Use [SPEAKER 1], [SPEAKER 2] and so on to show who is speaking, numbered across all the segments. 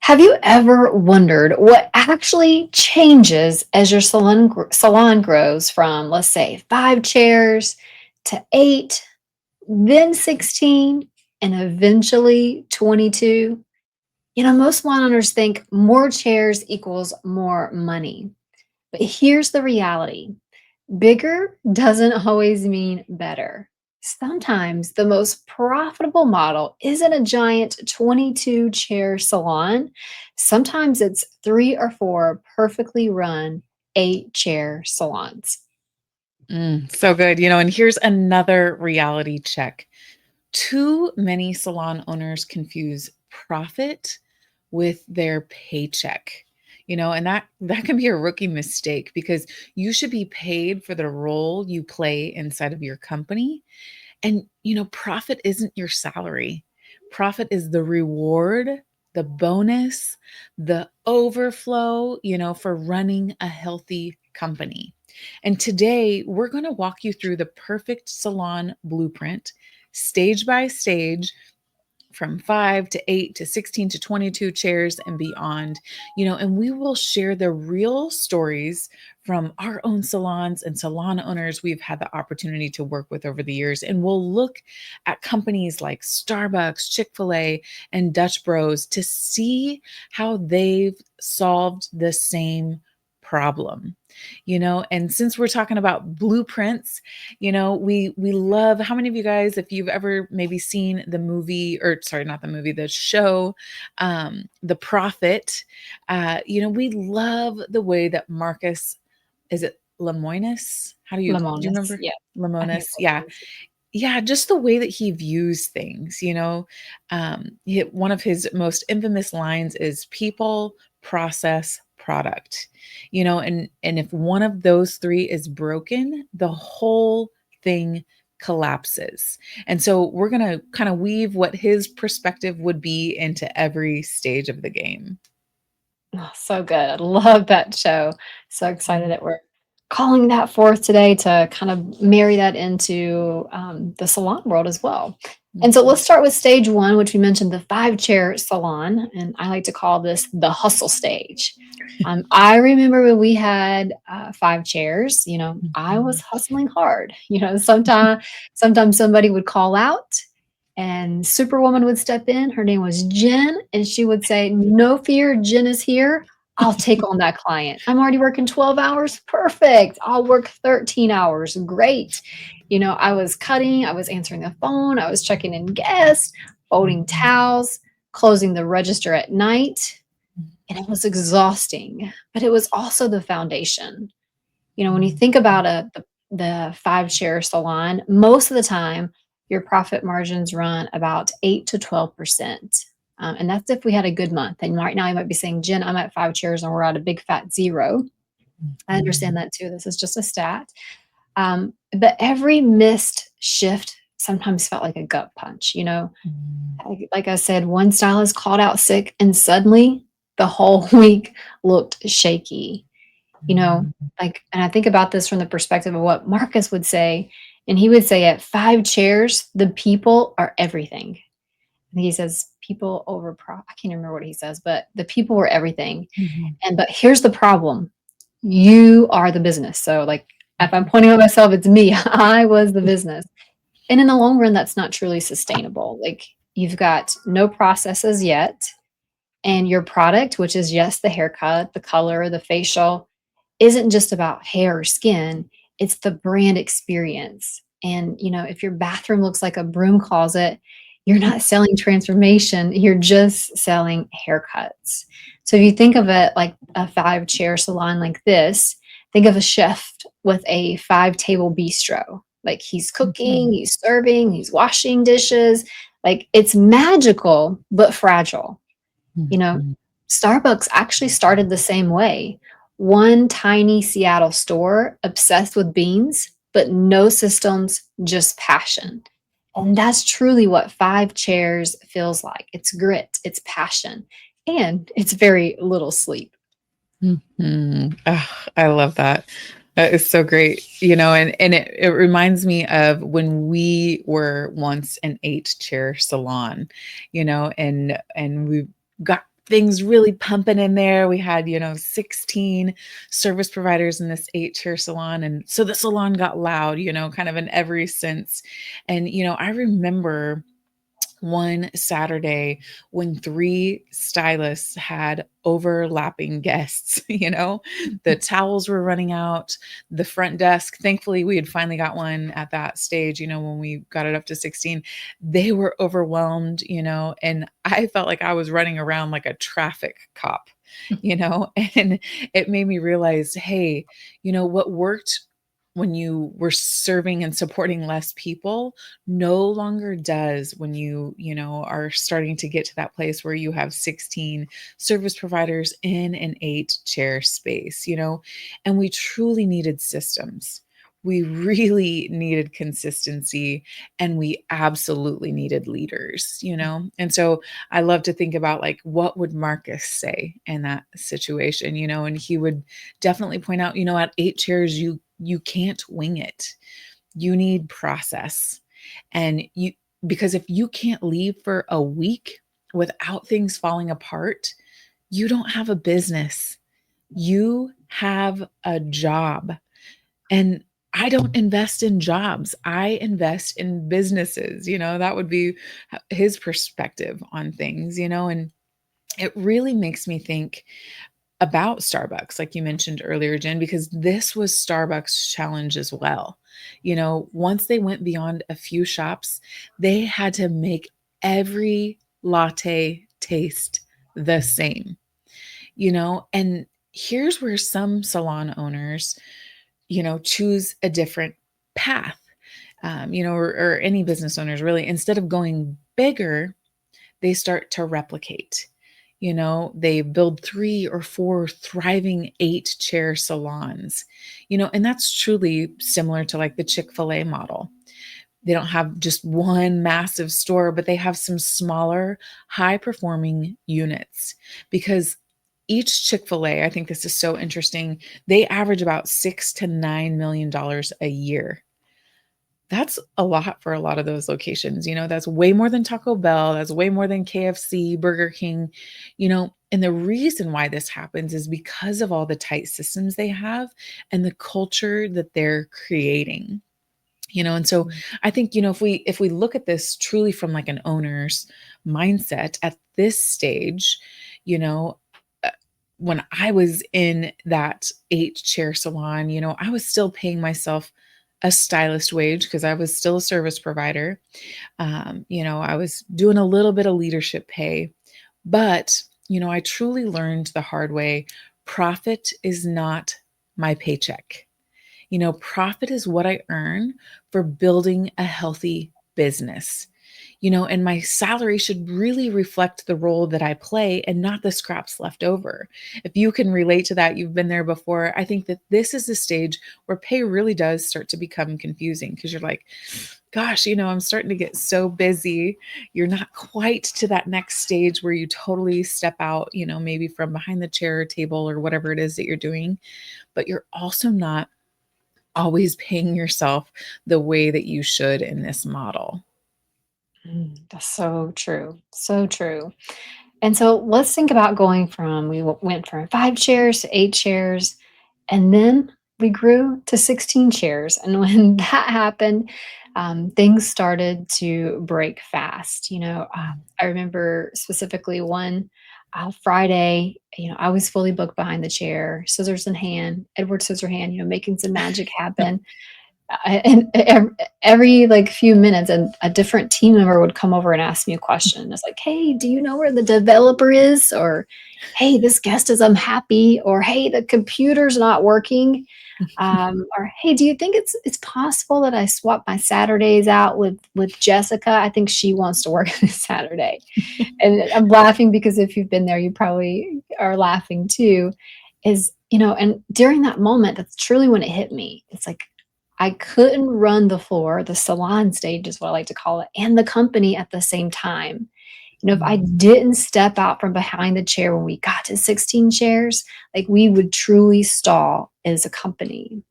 [SPEAKER 1] Have you ever wondered what actually changes as your salon grows from, let's say, 5 chairs to 8, then 16, and eventually 22? Most salon owners think more chairs equals more money. But here's the reality: bigger doesn't always mean better. Sometimes the most profitable model isn't a giant 22 chair salon. Sometimes it's 3 or 4 perfectly run 8 chair salons.
[SPEAKER 2] So good. And here's another reality check. Too many salon owners confuse profit with their paycheck. And that can be a rookie mistake because you should be paid for the role you play inside of your company. And profit isn't your salary. Profit is the reward, the bonus, the overflow, for running a healthy company. And today we're going to walk you through the perfect salon blueprint, stage by stage, from 5 to 8 to 16 to 22 chairs and beyond. And we will share the real stories from our own salons and salon owners we've had the opportunity to work with over the years. And we'll look at companies like Starbucks, Chick-fil-A, and Dutch Bros to see how they've solved the same problem. And since we're talking about blueprints, we love, how many of you guys, if you've ever maybe seen the movie, or sorry, not the movie, the show, The Prophet, we love the way that Marcus, is it Lemonis? Do you
[SPEAKER 1] Lemonis,
[SPEAKER 2] remember
[SPEAKER 1] yeah, I think
[SPEAKER 2] Lemonis?
[SPEAKER 1] it's
[SPEAKER 2] Yeah.
[SPEAKER 1] Lemonis.
[SPEAKER 2] Yeah, just the way that he views things, one of his most infamous lines is people, process, product. And if one of those three is broken, the whole thing collapses. And so we're going to kind of weave what his perspective would be into every stage of the game.
[SPEAKER 1] Oh, so good. I love that show. So excited
[SPEAKER 2] Mm.
[SPEAKER 1] that we're calling that forth today to kind of marry that into the salon world as well. And so let's
[SPEAKER 2] Mhm.
[SPEAKER 1] start with stage one, which we mentioned, the 5 chair salon. And I like to call this the hustle stage. I remember when we had 5 chairs, I was
[SPEAKER 2] Mhm.
[SPEAKER 1] hustling hard. Sometimes somebody would call out and Superwoman would step in. Her name was Jen, and she would say, "No fear, Jen is here. I'll take on that client. I'm already working 12 hours. Perfect. I'll work 13 hours. Great." I was cutting, I was answering the phone, I was checking in guests, folding
[SPEAKER 2] Mhm.
[SPEAKER 1] towels, closing the register at night, and it was exhausting, but it was also the foundation. When you
[SPEAKER 2] Mhm.
[SPEAKER 1] think about the 5 chair salon, most of the time, your profit margins run about 8 to 12%. And that's if we had a good month. And right now, you might be saying, "Jen, I'm at 5 chairs and we're at a big fat zero." I understand
[SPEAKER 2] Mhm.
[SPEAKER 1] that too. This is just a stat. But every missed shift sometimes felt like a gut punch.
[SPEAKER 2] Mhm.
[SPEAKER 1] Like I said, one stylist called out sick, and suddenly the whole week looked shaky. You know,
[SPEAKER 2] Mhm.
[SPEAKER 1] and I think about this from the perspective of what Marcus would say, and he would say at 5 chairs, the people are everything. I think he says people over I can't remember what he says, but the people were everything.
[SPEAKER 2] Mhm.
[SPEAKER 1] But here's the problem: you are the business. So, like, if I'm
[SPEAKER 2] Mhm.
[SPEAKER 1] pointing at myself, it's me. I was the business. And in the long run, that's not truly sustainable. Like, you've got no processes yet, and your product, which is, yes, the haircut, the color, the facial, isn't just about hair or skin, it's the brand experience. And, if your bathroom looks like a broom closet, you're not selling transformation, you're just selling haircuts. So if you think of it like a 5 chair salon like this, think of a chef with a 5 table bistro. Like, he's cooking,
[SPEAKER 2] Mhm.
[SPEAKER 1] he's serving, he's washing dishes. Like, it's magical, but fragile. You know,
[SPEAKER 2] Mhm.
[SPEAKER 1] Starbucks actually started the same way. One tiny Seattle store obsessed with beans, but no systems, just passion. And that's truly what 5 chairs feels like. It's grit, it's passion, and it's very little sleep.
[SPEAKER 2] Mhm. Ah, I love that. That is so great. And it reminds me of when we were once an 8 chair salon, and we got things really pumping in there. We had, 16 service providers in this 8-chair salon, and so the salon got loud, kind of in every sense. And, I remember one Saturday when 3 stylists had overlapping guests, the towels were running out, the front desk, thankfully, we had finally got one at that stage, when we got it up to 16. They were overwhelmed, and I felt like I was running around like a traffic cop, and it made me realize, hey, what worked when you were serving and supporting less people no longer does when are starting to get to that place where you have 16 service providers in an 8-chair space, and we truly needed systems. We really needed consistency, and we absolutely needed leaders, And so I love to think about, like, what would Marcus say in that situation, and he would definitely point out, at 8 chairs, you can't wing it. You need process. And because if you can't leave for a week without things falling apart, you don't have a business. You have a job. And I don't invest in jobs. I invest in businesses. That would be his perspective on things, and it really makes me think about Starbucks, like you mentioned earlier, Jen, because this was Starbucks' challenge as well. Once they went beyond a few shops, they had to make every latte taste the same, and here's where some salon owners, choose a different path, or any business owners really, instead of going bigger, they start to replicate. They build 3 or 4 thriving 8-chair salons, and that's truly similar to like the Chick-fil-A model. They don't have just one massive store, but they have some smaller, high performing units because each Chick-fil-A, I think this is so interesting, they average about $6 to $9 million a year. That's a lot for a lot of those locations, that's way more than Taco Bell, that's way more than KFC, Burger King, and the reason why this happens is because of all the tight systems they have and the culture that they're creating. And so I think, if we look at this truly from like an owner's mindset at this stage, you know, uh, when I was in that 8-chair salon, I was still paying myself a stylist wage because I was still a service provider. I was doing a little bit of leadership pay, but, I truly learned the hard way. Profit is not my paycheck. Profit is what I earn for building a healthy business. And my salary should really reflect the role that I play and not the scraps left over. If you can relate to that, you've been there before. I think that this is the stage where pay really does start to become confusing because you're like, gosh, I'm starting to get so busy. You're not quite to that next stage where you totally step out, maybe from behind the chair or table or whatever it is that you're doing, but you're also not always paying yourself the way that you should in this model.
[SPEAKER 1] That's so true. So true. And so let's think about going from went from 5 chairs to 8 chairs, and then we grew to 16 chairs. And when that happened, things started to break fast.
[SPEAKER 2] Mm.
[SPEAKER 1] I remember specifically one Friday. I was fully booked behind the chair, scissors in hand, Edward Scissorhand, making some magic happen. And every like few minutes, and a different team member would come over and ask me a question. It's like, "Hey, do you know where the developer is?" Or, "Hey, this guest is unhappy," or, "Hey, the computer's not working." Or, "Hey, do you think it's possible that I swap my Saturdays out with Jessica? I think she wants to work this Saturday." And I'm laughing because if you've been there, you probably are laughing too. And during that moment, that's truly when it hit me. It's like I couldn't run the floor, the salon stage is what I like to call it, and the company at the same time. If I
[SPEAKER 2] Mm,
[SPEAKER 1] didn't step out from behind the chair when we got to 16 chairs, like we would truly stall as a company.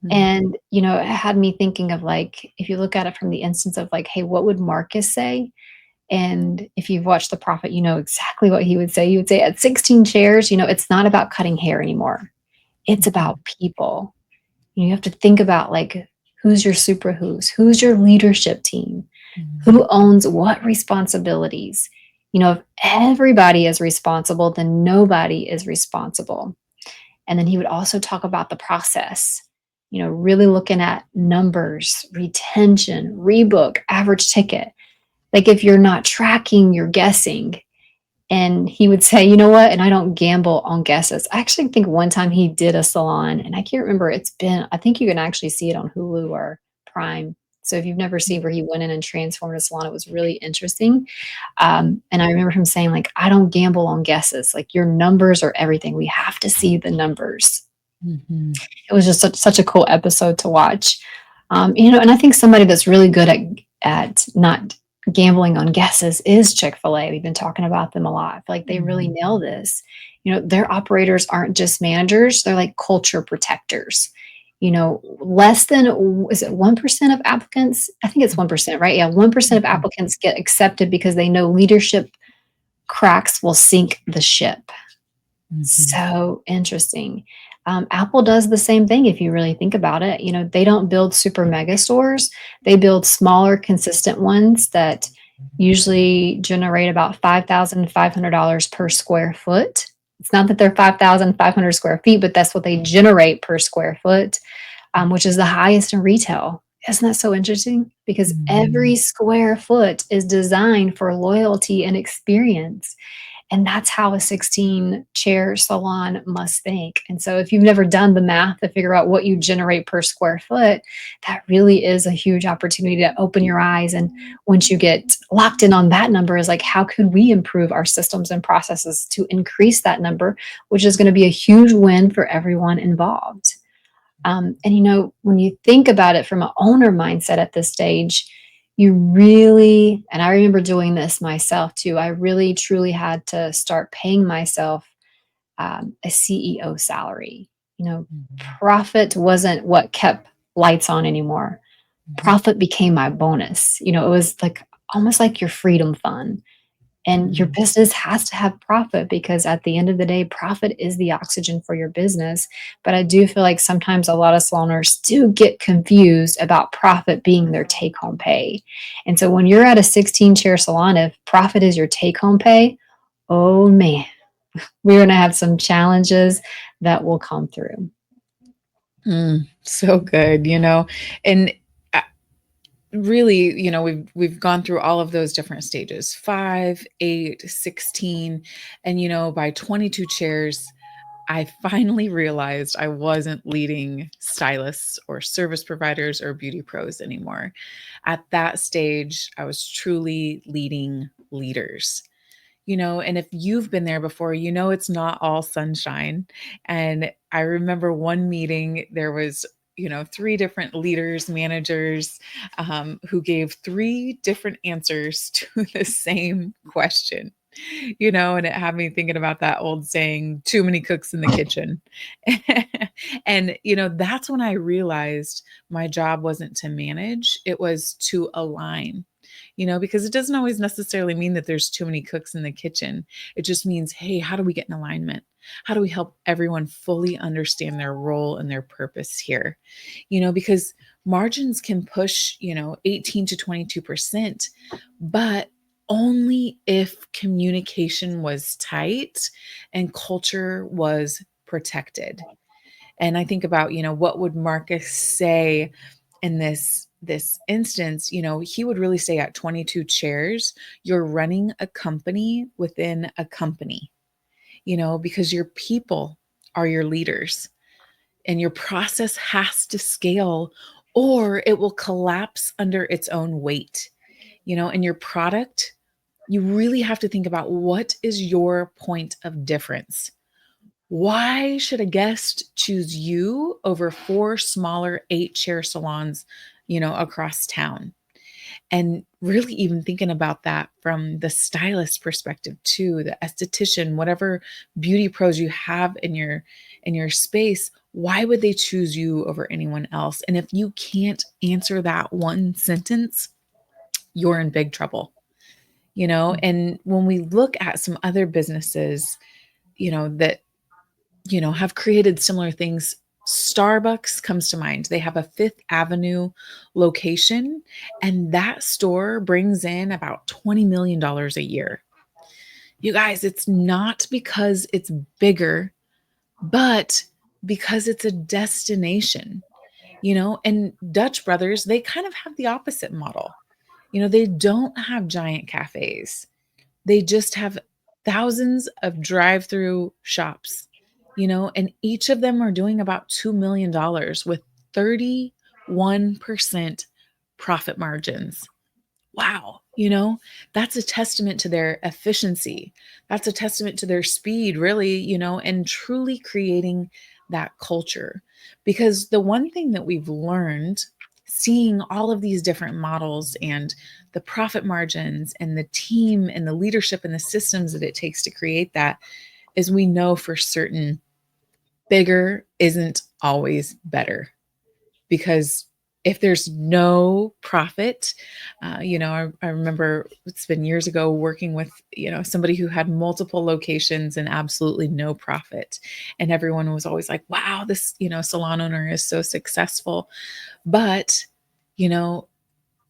[SPEAKER 2] mm,
[SPEAKER 1] And, it had me thinking of like, if you look at it from the instance of like, hey, what would Marcus say? And if you've watched The Prophet, you know exactly what he would say. He would say, at 16 chairs, it's not about cutting hair anymore. It's
[SPEAKER 2] Mhm.
[SPEAKER 1] about people. You have to think about, like, who's your super who's your leadership team,
[SPEAKER 2] Mhm.
[SPEAKER 1] who owns what responsibilities. If everybody is responsible, then nobody is responsible. And then he would also talk about the process, really looking at numbers, retention, rebook, average ticket. Like, if you're not tracking, you're guessing. And he would say, "You know what? And I don't gamble on guesses." I actually think one time he did a salon, and I can't remember. I think you can actually see it on Hulu or Prime. So if you've never seen where he went in and transformed a salon, it was really interesting. And I remember him saying, like, "I don't gamble on guesses. Like, your numbers are everything. We have to see the numbers."
[SPEAKER 2] Mhm.
[SPEAKER 1] It was just such a cool episode to watch. And I think somebody that's really good at not gambling on guesses is Chick-fil-A. We've been talking about them a lot. I feel like they really
[SPEAKER 2] Mhm.
[SPEAKER 1] nail this. Their operators aren't just managers, they're like culture protectors. Less than, is it 1% of applicants? I think it's 1%, right? Yeah, 1% of
[SPEAKER 2] Mhm.
[SPEAKER 1] applicants get accepted because they know leadership cracks will sink the ship.
[SPEAKER 2] Mhm.
[SPEAKER 1] So interesting. Apple does the same thing if you really think about it. They don't build super mega stores. They build smaller, consistent ones that usually generate about $5,500 per square foot. It's not that they're 5,500 square feet, but that's what they generate per square foot, which is the highest in retail. Isn't that so interesting? Because
[SPEAKER 2] Mhm.
[SPEAKER 1] every square foot is designed for loyalty and experience. And that's how a 16 chair salon must think. And so, if you've never done the math to figure out what you generate per square foot, that really is a huge opportunity to open your eyes. And once you get locked in on that number, is like, how could we improve our systems and processes to increase that number, which is going to be a huge win for everyone involved. And when you think about it from an owner mindset at this stage, you really, and I remember doing this myself too, I really truly had to start paying myself a CEO salary. You know,
[SPEAKER 2] Mhm.
[SPEAKER 1] Profit wasn't what kept lights on anymore.
[SPEAKER 2] Mhm.
[SPEAKER 1] Profit became my bonus. It was like almost like your freedom fund. And your
[SPEAKER 2] Mhm.
[SPEAKER 1] business has to have profit, because at the end of the day, profit is the oxygen for your business. But I do feel like sometimes a lot of saloners do get confused about profit being their take home pay. And so when you're at a 16 chair salon, if profit is your take home pay, oh man, we're going to have some challenges that will come through.
[SPEAKER 2] So good, and really, we've gone through all of those different stages, 5, 8, 16, and by 22 chairs, I finally realized I wasn't leading stylists or service providers or beauty pros anymore. At that stage, I was truly leading leaders. And if you've been there before, it's not all sunshine. And I remember one meeting, there was, three different leaders, managers, who gave three different answers to the same question. And it had me thinking about that old saying, too many cooks in the kitchen. And, that's when I realized my job wasn't to manage, it was to align, because it doesn't always necessarily mean that there's too many cooks in the kitchen. It just means, hey, how do we get in alignment? How do we help everyone fully understand their role and their purpose here? Because margins can push, 18 to 22%, but only if communication was tight and culture was protected. And I think about, what would Marcus say in this instance? He would really say at 22 chairs, you're running a company within a company, because your people are your leaders, and your process has to scale or it will collapse under its own weight. And your product, you really have to think about, what is your point of difference? Why should a guest choose you over four smaller 8-chair salons, across town? And really even thinking about that from the stylist perspective too, the esthetician, whatever beauty pros you have in your space, why would they choose you over anyone else? And if you can't answer that one sentence, you're in big trouble. And when we look at some other businesses, that have created similar things. Starbucks comes to mind. They have a Fifth Avenue location, and that store brings in about $20 million a year. You guys, it's not because it's bigger, but because it's a destination, and Dutch Brothers, they kind of have the opposite model. They don't have giant cafes. They just have thousands of drive-through shops, and each of them are doing about $2 million dollars with 31% profit margins. Wow, that's a testament to their efficiency. That's a testament to their speed, really, and truly creating that culture. Because the one thing that we've learned seeing all of these different models and the profit margins and the team and the leadership and the systems that it takes to create that is we know for certain bigger isn't always better, because if there's no profit, I remember it's been years ago working with, somebody who had multiple locations and absolutely no profit. And everyone was always like, wow, this, salon owner is so successful. But, you know,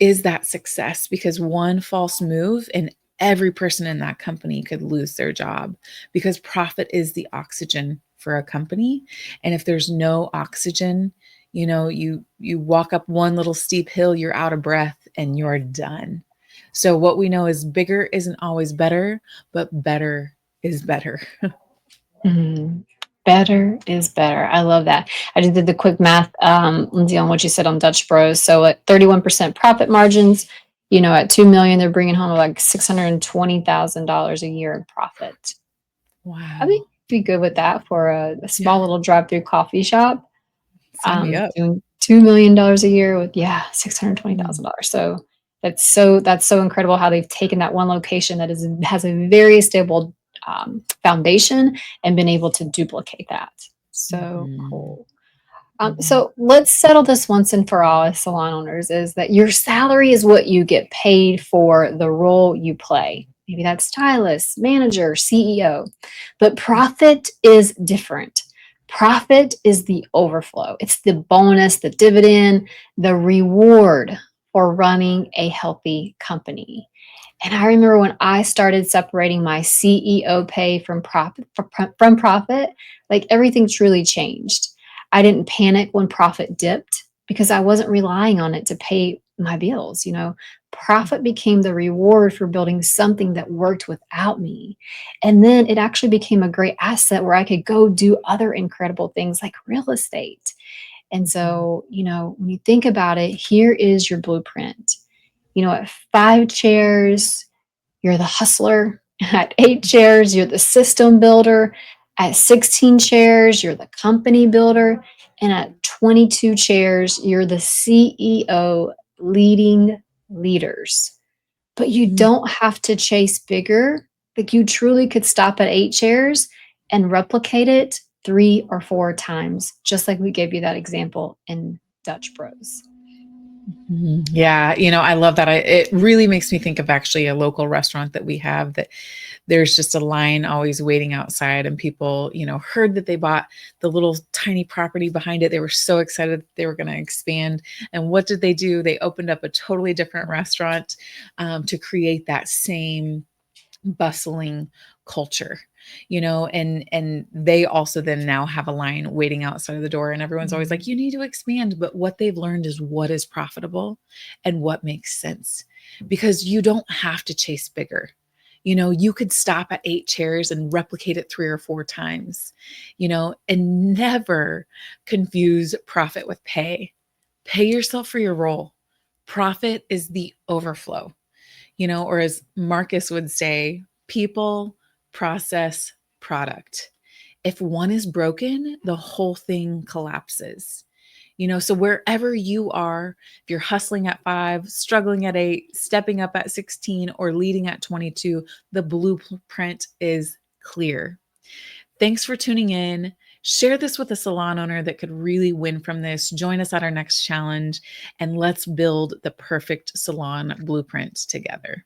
[SPEAKER 2] is that success? Because one false move and every person in that company could lose their job, because profit is the oxygen for a company. And if there's no oxygen, you walk up one little steep hill, you're out of breath and you're done. So what we know is bigger isn't always better, but better is better.
[SPEAKER 1] Mhm. Better is better. I love that. I just did the quick math, Lindsay, on what you said on Dutch Bros. So at 31% profit margins, at 2 million, they're bringing home like $620,000 a year in profit. I
[SPEAKER 2] Wow.
[SPEAKER 1] think be good with that for a
[SPEAKER 2] Yeah.
[SPEAKER 1] small little drive-through coffee shop.
[SPEAKER 2] Sign me up.
[SPEAKER 1] Doing $2 million a year with, yeah,
[SPEAKER 2] Mm.
[SPEAKER 1] $620,000. So that's so incredible how they've taken that one location that has a very stable foundation and been able to duplicate that. So
[SPEAKER 2] Mhm.
[SPEAKER 1] cool.
[SPEAKER 2] Mhm.
[SPEAKER 1] So let's settle this once and for all as salon owners, is that your salary is what you get paid for the role you play. Maybe that's stylist, manager, CEO. But profit is different. Profit is the overflow. It's the bonus, the dividend, the reward for running a healthy company. And I remember when I started separating my CEO pay from profit, like everything truly changed. I didn't panic when profit dipped because I wasn't relying on it to pay my bills. Profit became the reward for building something that worked without me. And then it actually became a great asset where I could go do other incredible things like real estate. And
[SPEAKER 2] Mhm.
[SPEAKER 1] so, when you think about it, here is your blueprint. At 5 chairs, you're the hustler. At 8 chairs, you're the system builder. At 16 chairs, you're the company builder. And at 22 chairs, you're the CEO leading leaders. But you
[SPEAKER 2] Mhm.
[SPEAKER 1] don't have to chase bigger. Like you truly could stop at 8 chairs and replicate it 3 or 4 times, just like we gave you that example in Dutch Bros.
[SPEAKER 2] Mhm. Yeah, I love that. It really makes me think of actually a local restaurant that we have, that there's just a line always waiting outside, and people, heard that they bought the little tiny property behind it. They were so excited that they were going to expand. And what did they do? They opened up a totally different restaurant, to create that same bustling culture, and they also then now have a line waiting outside of the door, and everyone's always like, you need to expand. But what they've learned is what is profitable and what makes sense, because you don't have to chase bigger. You could stop at 8 chairs and replicate it 3 or 4 times, and never confuse profit with pay. Pay yourself for your role. Profit is the overflow, or as Marcus would say, people, process, product. If one is broken, the whole thing collapses. So wherever you are, if you're hustling at 5, struggling at 8, stepping up at 16, or leading at 22, the blueprint is clear. Thanks for tuning in. Share this with a salon owner that could really win from this. Join us at our next challenge, and let's build the perfect salon blueprint together.